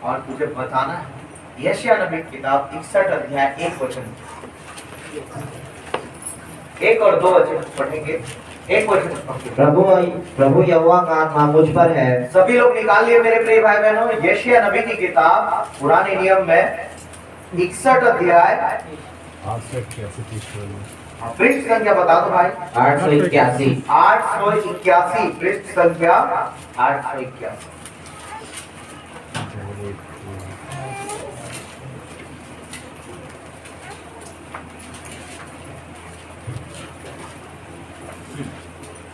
और तुझे बताना है। यशायाह नबी की किताब 61 अध्याय 1 वचन, 1 और 2 वचन पढ़ेंगे। 1 वचन पढ़ेंगे। प्रभु यहोवा का आत्मा मुझ पर है। सभी लोग निकाल लिए मेरे प्रिय भाई बहनों, यशायाह नबी की किताब पुराने नियम में 61 अध्याय, पृष्ठ संख्या बता दो भाई। 881। 881 पृष्ठ संख्या 881।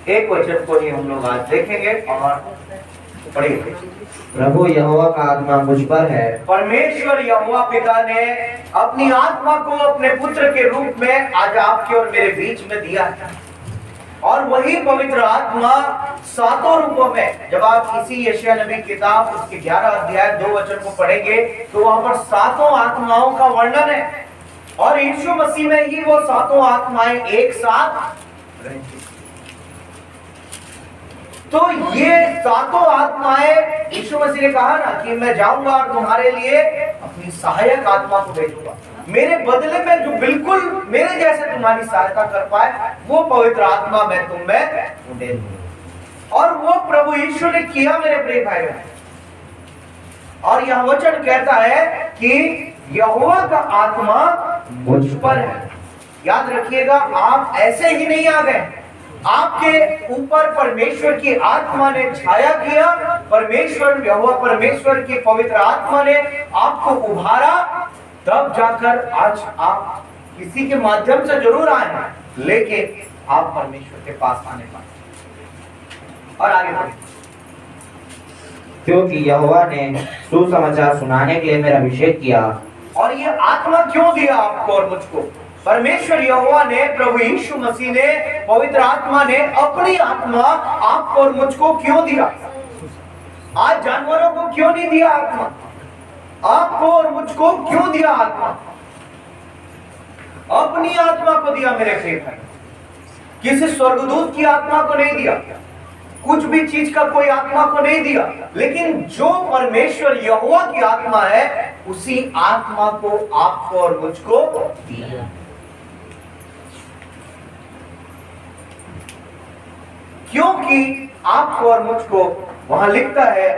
एक वचन को ही हम लोग आज देखेंगे और पढ़ेंगे। प्रभु यहोवा का आत्मा मुझ पर है। परमेश्वर यहोवा पिता ने अपनी आत्मा को अपने पुत्र के रूप में आज आपके और मेरे बीच में दिया है। और वही पवित्र आत्मा सातों रूपों में, जब आप इसी यशायाह नबी की किताब उसके 11 अध्याय 2 वचन को पढ़ेंगे तो वहां पर सातों आत्माओं का वर्णन है। और यीशु मसीह में ही वो सातों आत्माएं एक साथ रहती। तो ये सातों आत्माएं, यीशु मसीह ने कहा ना कि मैं जाऊंगा और तुम्हारे लिए अपनी सहायक आत्मा को भेजूंगा, मेरे बदले में जो बिल्कुल मेरे जैसे तुम्हारी सहायता कर पाए वो पवित्र आत्मा मैं तुम में दे दूंगा। और वो प्रभु यीशु ने किया मेरे प्रिय भाई बहन। और यह वचन कहता है कि यहोवा का आत्मा मुझ पर है। याद रखिएगा, आप ऐसे ही नहीं आ गए, आपके ऊपर परमेश्वर की आत्मा ने छाया किया। परमेश्वर यहोवा परमेश्वर की पवित्र आत्मा ने आपको उभारा, तब जाकर आज आप किसी के माध्यम से जरूर आए हैं, लेकिन आप परमेश्वर के पास आने पाए। और आगे बढ़े। क्योंकि यहोवा ने सुसमाचार सुनाने के लिए मेरा अभिषेक किया। और ये आत्मा क्यों दिया आपको और मुझको? परमेश्वर यहोवा ने, प्रभु यीशु मसीह ने, पवित्र आत्मा ने अपनी आत्मा आपको और मुझको क्यों दिया? आज जानवरों को क्यों नहीं दिया आत्मा? आपको और मुझको क्यों दिया आत्मा? अपनी आत्मा को दिया मेरे प्रिय भाई। किसी स्वर्गदूत की आत्मा को नहीं दिया, कुछ भी चीज का कोई आत्मा को नहीं दिया, लेकिन जो परमेश्वर यहोवा की आत्मा है उसी आत्मा को आपको और मुझको दिया। क्योंकि आपको और मुझको वहां लिखता है,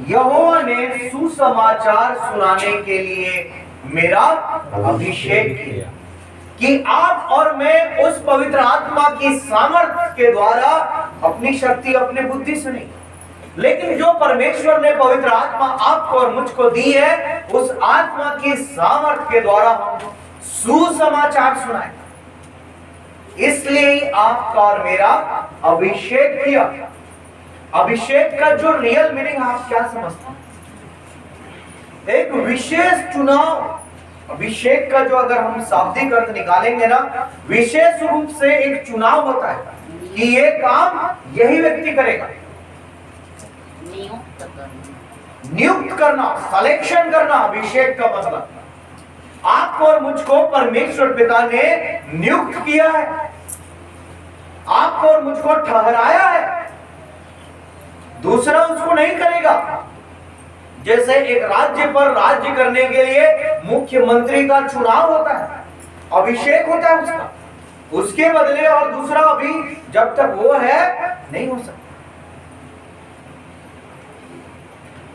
यहोवा ने सुसमाचार सुनाने के लिए मेरा अभिषेक किया, कि आप और मैं उस पवित्र आत्मा की सामर्थ्य के द्वारा, अपनी शक्ति अपनी बुद्धि से नहीं, लेकिन जो परमेश्वर ने पवित्र आत्मा आपको और मुझको दी है, उस आत्मा की सामर्थ्य के द्वारा हम सुसमाचार सुनाए। इसलिए आपका और मेरा अभिषेक किया। अभिषेक का जो रियल मीनिंग आप क्या समझते हैं? एक विशेष चुनाव। अभिषेक का जो अगर हम शाब्दिक अर्थ निकालेंगे ना, विशेष रूप से एक चुनाव होता है कि ये काम यही व्यक्ति करेगा। नियुक्त करना, सिलेक्शन करना, अभिषेक का मतलब। आपको और मुझको परमेश्वर पिता ने नियुक्त किया है, आपको और मुझको ठहराया है, दूसरा उसको नहीं करेगा। जैसे एक राज्य पर राज्य करने के लिए मुख्यमंत्री का चुनाव होता है, अभिषेक होता है उसका, उसके बदले और दूसरा अभी जब तक वो है नहीं हो सकता।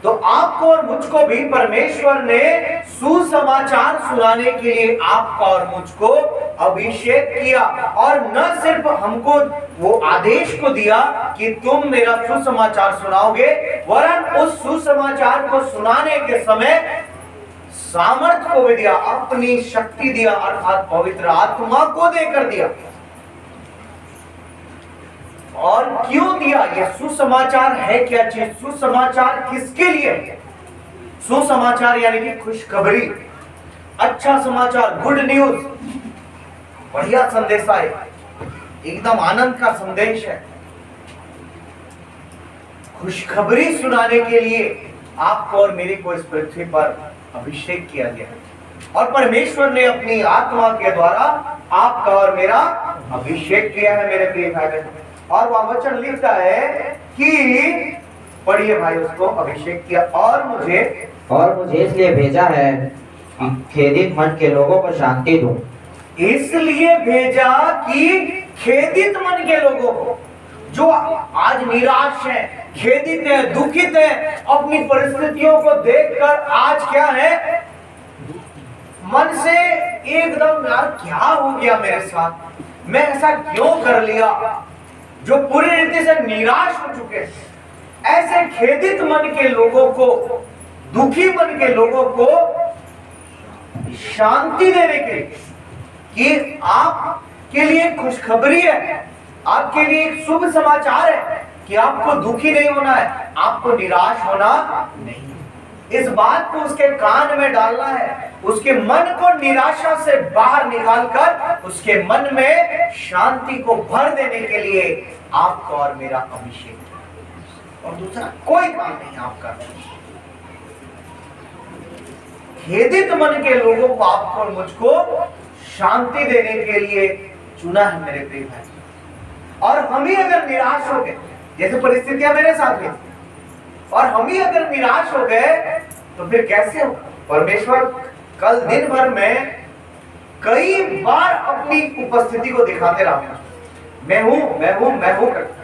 तो आपको और मुझको भी परमेश्वर ने सुसमाचार सुनाने के लिए आपका और मुझको अभिषेक किया। और न सिर्फ हमको वो आदेश को दिया कि तुम मेरा सुसमाचार सुनाओगे, वरन उस सुसमाचार को सुनाने के समय सामर्थ्य को भी दिया, अपनी शक्ति दिया, अर्थात पवित्र आत्मा को देकर दिया। और क्यों दिया? यह सुसमाचार है क्या चीज? सुसमाचार किसके लिए है? सुसमाचार यानी कि खुशखबरी, अच्छा समाचार, गुड न्यूज, बढ़िया संदेश है, एकदम आनंद का संदेश है। खुशखबरी सुनाने के लिए आपको और मेरे को इस पृथ्वी पर अभिषेक किया गया है। और परमेश्वर ने अपनी आत्मा के द्वारा आपका और मेरा अभिषेक किया है मेरे प्रिय भाई बहन। और वह वचन लिखता है कि पढ़िए भाई उसको, अभिषेक किया और मुझे इसलिए भेजा है कि खेदित मन के लोगों को शांति दूं। इसलिए भेजा कि खेदित मन के लोगों को, जो आज निराश है, खेदित है, दुखित है, अपनी परिस्थितियों को देखकर आज क्या है, मन से एकदम यार क्या हो गया मेरे साथ, मैं ऐसा क्यों कर लिया, जो पूरी रीति से निराश हो चुके हैं, ऐसे खेदित मन के लोगों को, दुखी मन के लोगों को शांति देने के लिए कि आपके लिए खुशखबरी है, आपके लिए एक शुभ समाचार है कि आपको दुखी नहीं होना है, आपको निराश होना नहीं। इस बात को उसके कान में डालना है, उसके मन को निराशा से बाहर निकालकर उसके मन में शांति को भर देने के लिए आपका और मेरा अभिषेक, और दूसरा कोई काम नहीं आपका। खेदित मन के लोगों को, आपको और मुझको शांति देने के लिए चुना है मेरे प्रिय भाई। और हम ही अगर निराश हो गए, जैसे परिस्थितियां मेरे साथ में, और हम ही अगर निराश हो गए तो फिर कैसे हो? परमेश्वर कल दिन भर में कई बार अपनी उपस्थिति को दिखाते रहा, मैं हूं करता।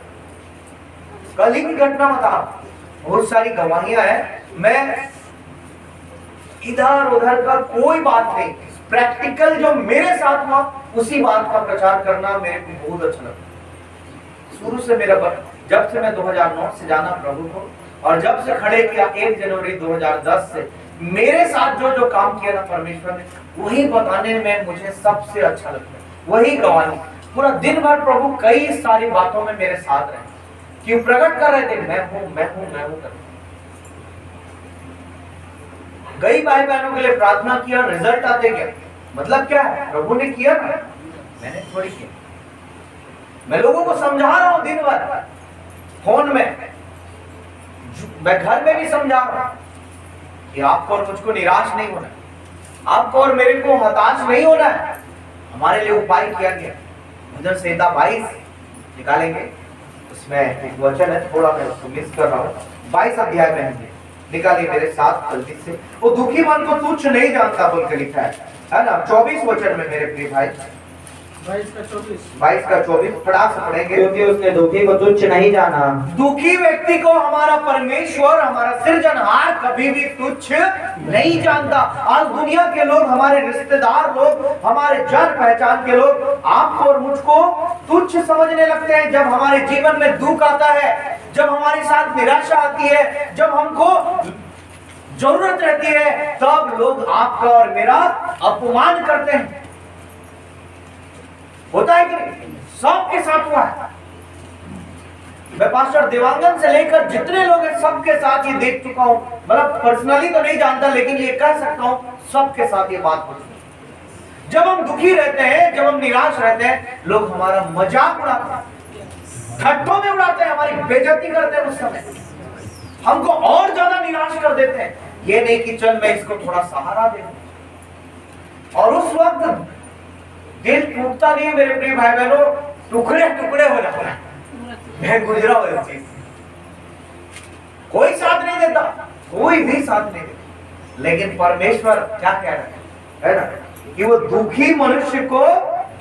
कल ही की घटना बता, बहुत सारी गवाहियां हैं, मैं इधर उधर का कोई बात नहीं, प्रैक्टिकल जो मेरे साथ हुआ उसी बात का प्रचार करना मेरे को बहुत अच्छा लगता। शुरू से मेरा जब से मैं 2009 से जाना प्रभु को, और जब से खड़े किया 1 जनवरी 2010 से, मेरे साथ जो जो काम किया ना परमेश्वर ने, वही बताने में मुझे सबसे अच्छा लगता है, वही गवाही। पूरा दिन भर प्रभु कई सारी बातों में मेरे साथ रहे, क्यों प्रकट कर रहे थे, मैं हूं कर। कई भाई बहनों के लिए प्रार्थना किया, रिजल्ट आते क्या, मतलब क्या है, प्रभु ने किया ना, मैंने थोड़ी किया। मैं लोगों को समझा रहा हूं दिन भर फोन में, मैं घर में भी समझा रहा हूं कि आपको और मुझको निराश नहीं होना है, आपको और मेरे को हताश नहीं होना है। हमारे लिए उपाय किया गया, भजन संहिता 22 निकालेंगे, उसमें एक वचन है, थोड़ा मैं उसको मिस कर रहा हूँ, 22 अध्याय में है, निकालिए मेरे साथ जल्दी से। वो दुखी मन को तुच्छ नहीं जानता बोल के लिखा है ना, 24 वचन में मेरे प्रिय भाई, 22 का 24 फटाक से पढ़ेंगे। क्योंकि उसने दुखी को तुच्छ नहीं जाना। दुखी व्यक्ति को हमारा परमेश्वर, हमारा सृजनहार कभी भी तुच्छ नहीं जानता। आज दुनिया के लोग, हमारे रिश्तेदार लोग, हमारे जान पहचान के लोग आपको और मुझको तुच्छ समझने लगते हैं। जब हमारे जीवन में दुख आता है, जब हमारे साथ निराशा आती है, जब हमको जरूरत रहती है, तब लोग आपका और मेरा अपमान करते हैं। होता है कि नहीं? सबके साथ हुआ है। मैं पास्टर देवांगन से लेकर जितने लोग हैं सबके साथ ये देख चुका हूं, मतलब पर्सनली तो नहीं जानता, लेकिन ये कह सकता हूं सबके साथ ये बात होती है। जब हम दुखी रहते हैं, जब हम निराश रहते हैं, लोग हमारा मजाक उड़ाते हैं, ठट्ठों में उड़ाते हैं, हमारी बेइज्जती करते हैं, उस समय हमको और ज्यादा निराश कर देते हैं। ये नहीं कि चल मैं इसको थोड़ा सहारा दे दूं, और उस वक्त दिल टूटता नहीं है मेरे प्रिय भाई बहनों, टुकड़े टुकड़े हो जाता है। मैं गुजरा हूं इस चीज, कोई साथ नहीं देता, कोई भी साथ नहीं देता, लेकिन परमेश्वर क्या कह रहा है ना, कि वो दुखी मनुष्य को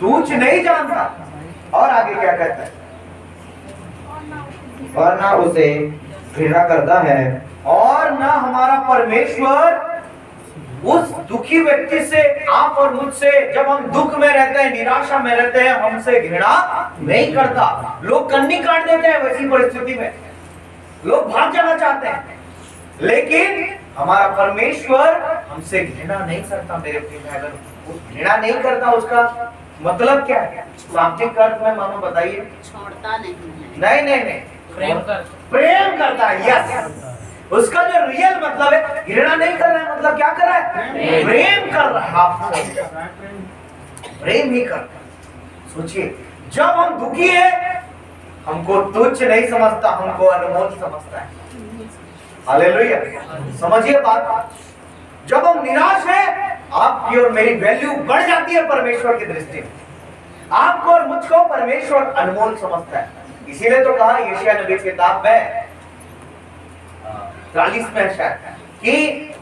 तुच्छ नहीं जानता। और आगे क्या कहता है, और ना उसे घृणा करता है। और ना हमारा परमेश्वर उस दुखी व्यक्ति से, आप और मुझसे, जब हम दुख में रहते हैं, निराशा में रहते हैं, हमसे घृणा नहीं करता। लोग कन्नी काट देते हैं वैसी परिस्थिति में, लोग भाग जाना चाहते हैं, लेकिन हमारा परमेश्वर हमसे घृणा नहीं करता मेरे प्रिय भाई बहन। घृणा नहीं करता, उसका मतलब क्या है? शाब्दिक अर्थ में मानो बताइए। छोड़ता नहीं है। नहीं, प्रेम करता है। यस, उसका जो रियल मतलब है, घृणा नहीं कर रहा है, मतलब क्या कर रहा है? प्रेम कर रहा है, प्रेम ही कर रहा है। सोचिए, जब हम दुखी है, हमको तुच्छ नहीं समझता, हमको अनमोल समझता है। हालेलुया, समझिए बात। जब हम निराश है, आपकी और मेरी वैल्यू बढ़ जाती है परमेश्वर की दृष्टि में। आपको और मुझको परमेश्वर अनमोल समझता है। इसीलिए तो कहा यशायाह नबी की किताब में 43 में शायद, कि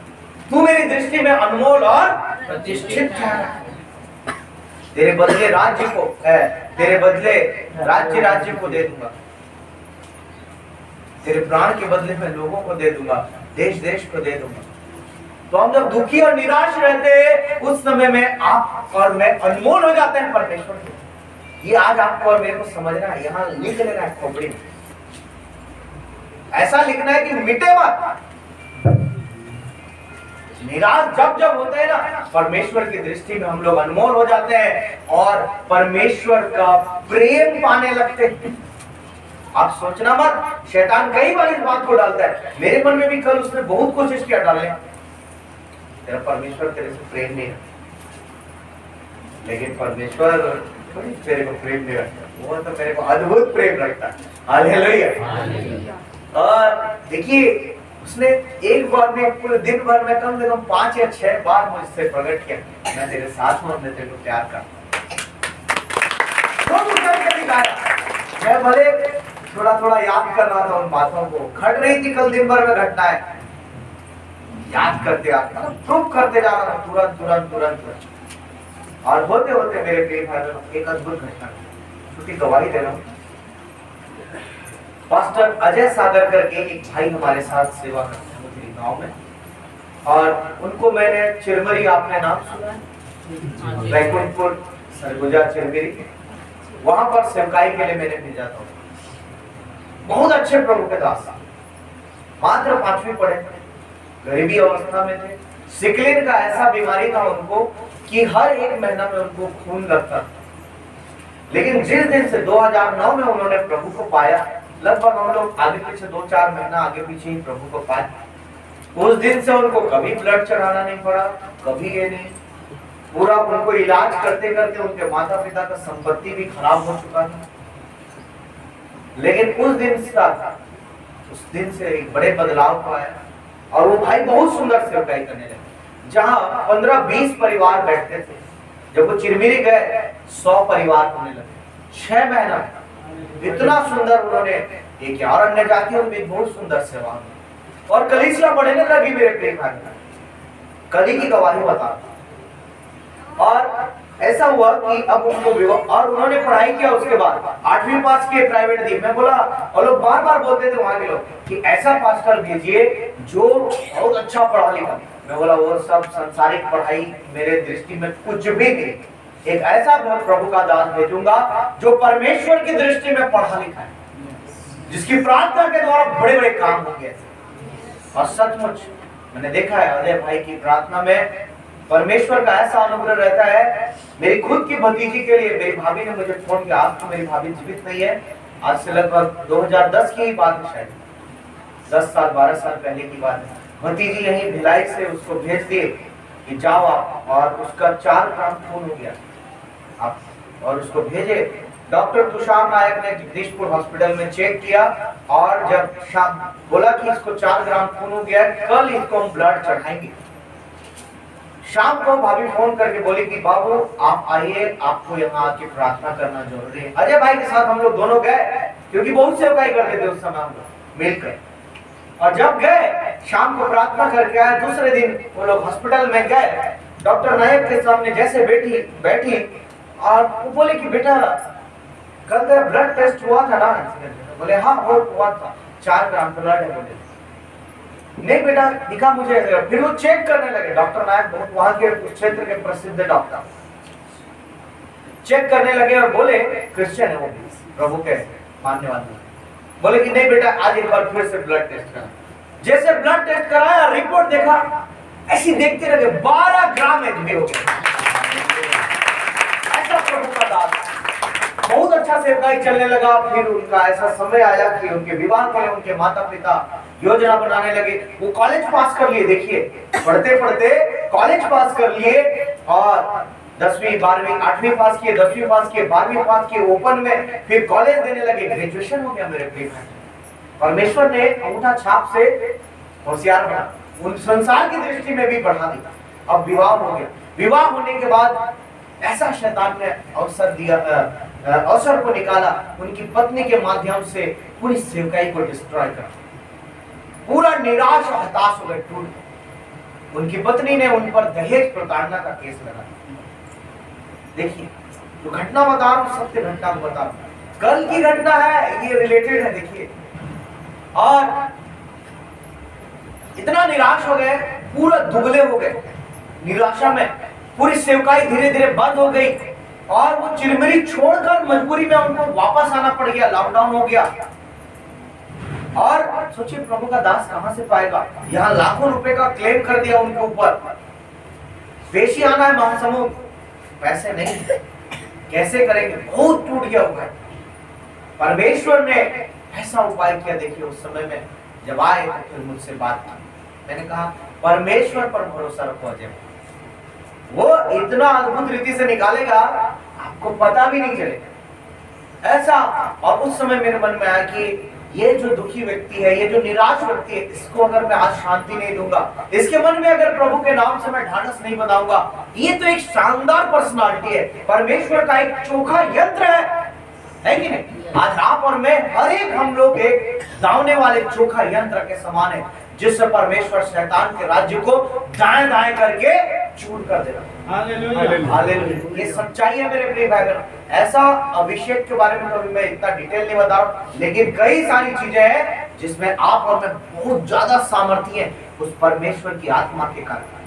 तू मेरी दृष्टि में अनमोल और प्रतिष्ठित है, तेरे बदले राज्य को तेरे बदले राज्य को दे दूंगा, तेरे प्राण के बदले में लोगों को दे दूंगा, देश को दे दूंगा। तो हम जब दुखी और निराश रहते हैं उस समय में आप और मैं अनमोल हो जाते हैं परमेश्वर के। ये आज आपको और मेरे को समझना है, यहाँ लिख लेना है खोपड़ी में, ऐसा लिखना है कि मिटे मत। निराश जब होते हैं ना, परमेश्वर की दृष्टि में हम लोग अनमोल हो जाते हैं और परमेश्वर का प्रेम पाने लगते हैं। आप सोचना मत, शैतान कई बार इस बात को डालता है, मेरे मन में भी कल उसने बहुत कोशिश किया डालने, तेरा परमेश्वर तेरे से प्रेम नहीं रखता, लेकिन परमेश्वर तेरे को प्रेम नहीं रखता, वो तो मेरे को अद्भुत प्रेम रखता है। हालेलुया। और देखिए उसने एक बार में पूरे दिन भर में कम से कम 5 या 6 बार मुझसे प्रकट किया, मैं तेरे साथ हूं, मैं तेरे को प्यार करता हूं। मैं भले थोड़ा याद कर रहा था उन बातों को, घट रही थी कल दिन भर में घटनाएं, याद करते प्रूव करते जा रहा था तुरंत। और होते मेरे प्रिय भाई एक अद्भुत घटना, छोटी गवाही दे रहा हूँ। पास्टर अजय सागर करके एक भाई हमारे साथ सेवा करते हैं मुझे गांव में, और उनको मैंने चिरमरी, आपने नाम सुना है, बैकुंठपुर सरगुजा चिरमरी, वहां पर सेवकाई के लिए मैंने भेजा था। बहुत अच्छे प्रभु के दास, मात्र 5वीं पढ़े, गरीबी अवस्था में थे, सिकलिन का ऐसा बीमारी था उनको कि हर 1 महीना में उनको खून लगता। लेकिन जिस दिन से 2009 में उन्होंने प्रभु को पाया, लगभग हम लोग आगे पीछे 2-4 महीना आगे पीछे ही प्रभु को पाए, उस दिन से उनको कभी ब्लड चढ़ाना नहीं पड़ा, कभी ये नहीं। पूरा उनको इलाज करते करते उनके माता पिता का संपत्ति भी खराब हो चुका था। लेकिन उस दिन से एक बड़े बदलाव को आया और वो भाई बहुत सुंदर सेवकाई करने लगे। जहां 15-20 परिवार बैठते थे, जब वो चिरमिरी गए 100 परिवार होने लगे। 6 महीना इतना सुंदर उन्होंने एक और अन्य जातियों में बहुत सुंदर सेवा और कलीसिया बढ़ने लगी। मेरे प्रिय भाई, कली की गवाही बता। और ऐसा हुआ कि अब उनको विवाह, और उन्होंने पढ़ाई किया, उसके बाद 8वीं पास किए, प्राइवेट दी। मैं बोला, और लोग बार बोलते थे वहां के लोग कि ऐसा पास्टर भेजिए जो बहुत अच्छा पढ़ा लिखा। मैं बोला वो सब सांसारिक पढ़ाई मेरे दृष्टि में कुछ भी नहीं, एक ऐसा प्रभु का दास भेजूंगा जो परमेश्वर की दृष्टि में पढ़ा लिखा है, जिसकी प्रार्थना के द्वारा बड़े काम होंगे। और सचमुच मैंने देखा है अजय भाई की प्रार्थना में परमेश्वर का ऐसा अनुग्रह रहता है। मेरी खुद की भतीजी के लिए मेरी भाभी ने मुझे फोन किया, आज तो मेरी भाभी जीवित नहीं है, आज से लगभग 2010 की ही बात है, शायद 10 साल 12 साल पहले की बात है। भतीजी यहीं भिलाई से उसको भेज दिए कि जाओ आप, और उसका 4 ग्राम खून हो गया आप, और उसको भेजे। डॉक्टर तुषार नायक ने जगदीशपुर हॉस्पिटल में चेक किया और जब शाम बोला कि इसको 4 ग्राम खून हो गया, कल इसको हम ब्लड चढ़ाएंगे। शाम को भाभी फोन करके बोली कि बाबू आप आइए, आपको यहाँ आके प्रार्थना करना जरूरी है। अजय भाई के साथ हम लोग दोनों गए, क्योंकि बहुत सेवकाई करते थे उस समय हम लोग मिलकर। और जब गए शाम को प्रार्थना करके आए, दूसरे दिन वो लोग हॉस्पिटल में गए। डॉक्टर नायक के सामने जैसे बैठी और वो बोले कि बेटा कल तेरा ब्लड टेस्ट हुआ था ना? बोले हाँ हुआ था, 4 ग्राम ब्लड है। बोले नहीं बेटा दिखा मुझे। फिर वो चेक करने लगे। डॉक्टर नायक बहुत वहां के क्षेत्र के प्रसिद्ध डॉक्टर चेक करने लगे और बोले, क्रिश्चियन है वो, प्रभु के मानने वाले। बोले कि नहीं बेटा आज एक बार फिर से ब्लड टेस्ट करा। जैसे ब्लड टेस्ट कराया, रिपोर्ट देखा, ऐसी देखते रहे 12 ग्राम एचबी हो गया। ऐसा प्रभु का दास, बहुत अच्छा सेवकाई चलने लगा। फिर उनका ऐसा समय आया कि उनके विवाह के लिए उनके माता पिता योजना बनाने लगे। वो कॉलेज पास कर लिए, देखिए पढ़ते पढ़ते कॉलेज पास कर लिए, और 10वीं 12वीं 8वीं पास किए, 10वीं पास किए, 12वीं पास किए, ओपन में फिर कॉलेज देने लगे, ग्रेजुएशन हो गया। मेरे प्रिय भाई, परमेश्वर ने अंगूठा छाप से होशियार बना, उन संसार की दृष्टि में भी बढ़ा दिया। अब विवाह हो गया। विवाह होने के बाद ऐसा शैतान ने अवसर दिया, अवसर को निकाला, उनकी पत्नी के माध्यम से पूरी सेवकाई को डिस्ट्रॉय कर, पूरा निराश और हताश हो गए, टूट गए। उनकी पत्नी ने उन पर दहेज प्रताड़ना का केस लगा। देखिए जो घटना बता रहा हूं, सत्य घटना को बता रहा हूं, कल की घटना है, ये रिलेटेड है। देखिए, और इतना निराश हो गए, पूरा दुबले हो गए, निराशा में पूरी सेवकाई धीरे धीरे बंद हो गई और वो चिरमिरी छोड़कर मजबूरी में उनको वापस आना पड़ गया, लॉकडाउन हो गया। और सोचिए प्रभु का दास कहां से पाएगा, यहाँ लाखों रुपए का क्लेम कर दिया उनके ऊपर, पेशी आना है महासमुंद, पैसे नहीं, कैसे करेंगे, बहुत टूट गया होगा। परमेश्वर ने ऐसा उपाय किया। देखिए उस समय में जब आए तो फिर मुझसे बात की, मैंने कहा परमेश्वर पर भरोसा रखो अजय, वो इतना अद्भुत रीति से निकालेगा आपको पता भी नहीं चलेगा ऐसा। और उस समय मेरे मन में आया कि ये जो दुखी व्यक्ति है, ये जो निराश व्यक्ति है, इसको अगर मैं आज शांति नहीं दूंगा, इसके मन में अगर प्रभु के नाम से मैं ढाढ़स नहीं बनाऊंगा, ये तो एक शानदार पर्सनालिटी है, परमेश्वर का एक चोखा यंत्र है कि नहीं। आज आप और मैं, हर एक हम लोग एक दावने वाले चोखा यंत्र के समान है, जिससे परमेश्वर शैतान के राज्य को दाएं दाएं करके चूर कर देगा। हालेलुया, ये सच्चाई है मेरे प्रिय भाई बहन। ऐसा अभिषेक के बारे में तो अभी मैं इतना डिटेल नहीं बता रहा, लेकिन कई सारी चीजें हैं जिसमें आप और मैं बहुत ज्यादा सामर्थ्य है उस परमेश्वर की आत्मा के कारण।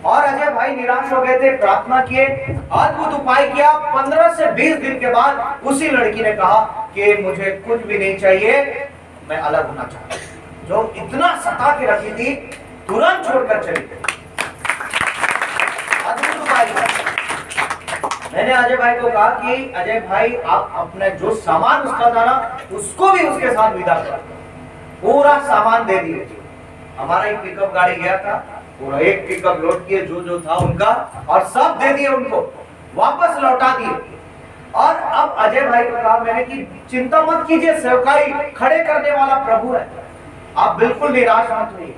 और अजय भाई निराश हो गए थे, प्रार्थना किए, अद्भुत उपाय किया। 15 से 20 दिन के बाद उसी लड़की ने कहा कि मुझे कुछ भी नहीं चाहिए, मैं अलग होना चाहता हूं। जो इतना सता के रखी थी, तुरंत छोड़कर चली गई। अद्भुत उपाय। मैंने अजय भाई को कहा कि अजय भाई आप अपने जो सामान उसका था ना, उसको भी उसके साथ विदा कर, पूरा सामान दे दिए। हमारा एक पिकअप गाड़ी गया था, पूरा एक पिकअप लोड किए जो था उनका, और सब दे दिए उनको, वापस लौटा दिए। और अब अजय भाई को कहा मैंने कि चिंता मत कीजिए, सेवकाई खड़े करने वाला प्रभु है, आप बिल्कुल निराश मत होइए।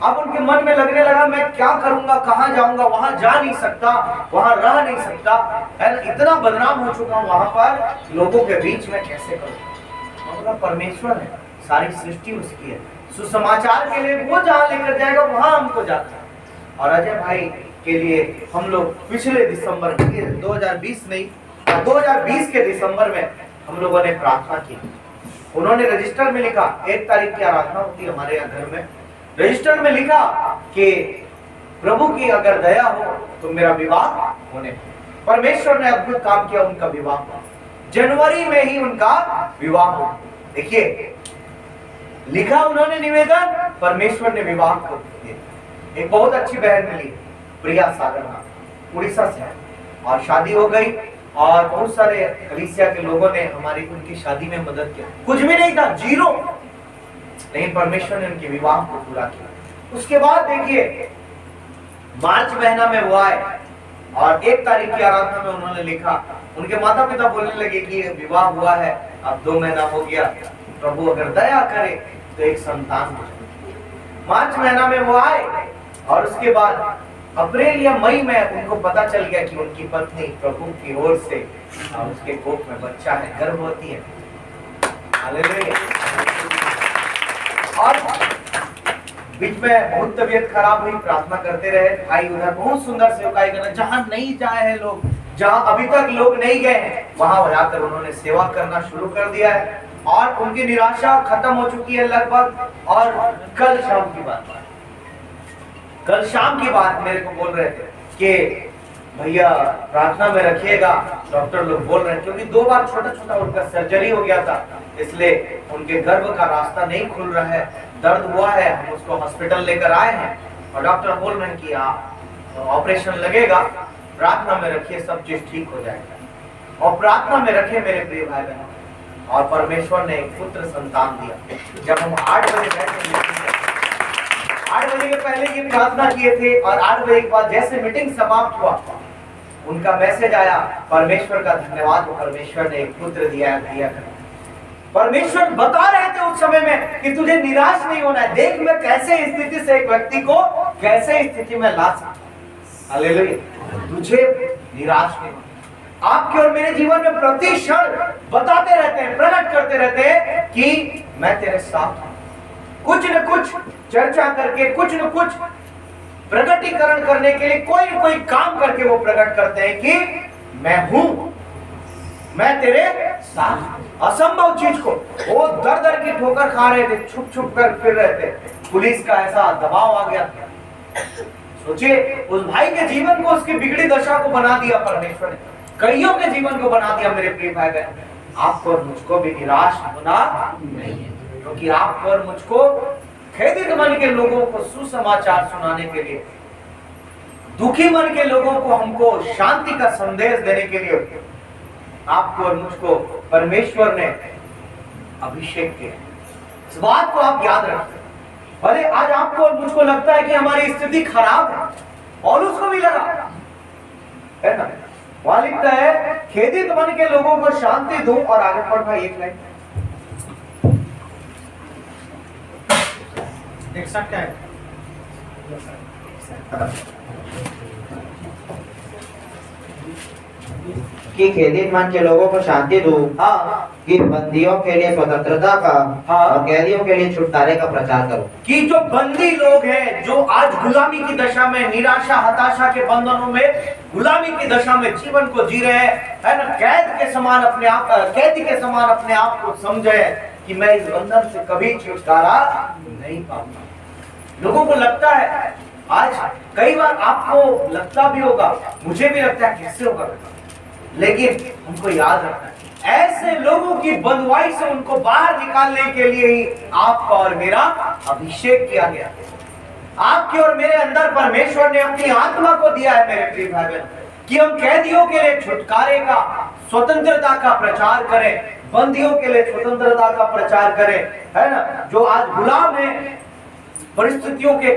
अब उनके मन में लगने लगा मैं क्या करूंगा, कहां जाऊंगा, वहां जा नहीं सकता, वहां रह नहीं सकता, है ना, इतना बदनाम हो चुका हूं वहां पर लोगों के बीच में, कैसे करूं। परमेश्वर है, सारी सृष्टि उसकी है, सुसमाचार के लिए वो जहां लेकर जाएगा वहां हमको जाना है। और अजय भाई के लिए हम लोग पिछले दिसंबर 2020 नहीं, 2020 के दिसंबर में हम लोगों ने प्रार्थना की। उन्होंने रजिस्टर में लिखा, 1 तारीख की आराधना होती है हमारे यहाँ घर में, रजिस्टर में लिखा कि प्रभु की अगर दया हो तो मेरा विवाह होने। परमेश्वर ने अद्भुत काम किया, उनका विवाह हुआ जनवरी में ही, उनका विवाह हुआ। देखिए लिखा उन्होंने निवेदन, परमेश्वर ने विवाह कर दिया। एक बहुत अच्छी बहन मिली, प्रिया सागर नाम, उड़ीसा से, और शादी हो गई। और बहुत सारे कलीसिया के लोगों ने हमारी उनकी शादी में मदद किया, कुछ भी नहीं था, जीरो, लेकिन परमेश्वर ने उनके विवाह को पूरा किया। उसके बाद देखिए मार्च महीना में वो आए और 1 तारीख की आराधना में उन्होंने लिखा, उनके माता पिता बोलने लगे कि विवाह हुआ है, अब 2 महीना हो गया, प्रभु अगर दया करे तो एक संतान हो जाए। मार्च महीना में वो आए और उसके बाद अप्रैल या मई में उनको पता चल गया कि उनकी पत्नी प्रभु की ओर से उसके कोख में बच्चा है, गर्भवती है। हालेलुया। और बीच में बहुत तबीयत खराब हुई, प्रार्थना करते रहे भाई, उधर बहुत सुंदर सेवकाई करना, जहां नहीं जाए हैं लोग, जहां अभी तक लोग नहीं गए हैं, वहां जाकर उन्होंने सेवा करना शुरू कर दिया है। और उनकी निराशा खत्म हो चुकी है लगभग। और कल शाम की बात मेरे को बोल रहे थे कि भैया प्रार्थना में रखिएगा, डॉक्टर लोग बोल रहे हैं, क्योंकि 2 बार छोटा छोटा उनका सर्जरी हो गया था, इसलिए उनके गर्भ का रास्ता नहीं खुल रहा है, दर्द हुआ है, हम उसको हॉस्पिटल लेकर आए हैं और डॉक्टर बोल रहे हैं कि ऑपरेशन लगेगा, प्रार्थना में रखिए, सब चीज ठीक हो जाएगा। और प्रार्थना में रखे मेरे प्रिय भाई बहन, और परमेश्वर ने एक पुत्र संतान दिया। जब हम 8 बजे बैठे, 8 बजे के पहले ये प्रार्थना किए थे, और 8 बजे के बाद जैसे मीटिंग समाप्त हुआ, उनका मैसेज आया, परमेश्वर का धन्यवाद, परमेश्वर ने एक पुत्र दिया है। परमेश्वर बता रहे थे उस समय में कि तुझे निराश नहीं होना है, देख मैं कैसे स्थिति से एक व्यक्ति को कैसे स्थिति में ला सकता। हालेलुया। तुझे निराश नहीं होना। आपके और मेरे जीवन में प्रति क्षण बताते रहते हैं, प्रकट करते रहते हैं कि मैं तेरे साथ हूं, कुछ न कुछ चर्चा करके, कुछ न कुछ प्रकटीकरण करने के लिए कोई न कोई काम करके वो प्रकट करते हैं कि मैं हूं, मैं तेरे साथ। असंभव चीज को वो दर दर की ठोकर खा रहे थे, छुप छुप कर फिर रहे थे। पुलिस का ऐसा दबाव आ गया। सोचिए, उस भाई के जीवन को, उसकी बिगड़ी दशा को बना दिया परमेश्वर ने, कईयों के जीवन को बना दिया। मेरे प्रिय भाई बहन, आपको और मुझको भी निराश होना नहीं है, क्योंकि आपको और मुझको खेदित मन के लोगों को सुसमाचार सुनाने के लिए, दुखी मन के लोगों को हमको शांति का संदेश देने के लिए आपको और मुझको परमेश्वर ने अभिषेक किया। इस बात को आप याद रखें। भले आज आपको और मुझको लगता है कि हमारी स्थिति खराब है, और उसको भी लगा है ना। वहां लिखता है, खेदित मन के लोगों को शांति दूं, और आगे पढ़ भाई एक लाइन देख सकते हैं। कि खेदित मन के लोगों को शांति दूं, हाँ, कि बंदियों के लिए स्वतंत्रता का हाँ, और कैदियों के लिए छुटकारे का प्रचार करो। कि जो बंदी लोग हैं, जो आज गुलामी की दशा में, निराशा हताशा के बंधनों में, गुलामी की दशा में जीवन को जी रहे हैं, है ना, कैद के समान अपने आप, कैदी के समान अपने आप को समझे कि मैं इस बंधन से कभी छुटकारा नहीं पाऊंगा। लोगों को लगता है, आज कई बार आपको लगता भी होगा, मुझे भी लगता है कैसे होगा, लेकिन हमको याद रखना है, ऐसे लोगों की बंधुआई से उनको बाहर निकालने के लिए ही आपका और मेरा अभिषेक किया गया। आपके और मेरे अंदर परमेश्वर ने अपनी आत्मा को दिया है मेरे प्रिय भाई बहन, कि हम कैदियों के लिए छुटकारे का, स्वतंत्रता का प्रचार करें, बंदियों के लिए स्वतंत्रता का प्रचार करें, है ना, जो आज गुलाम है परिस्थितियों के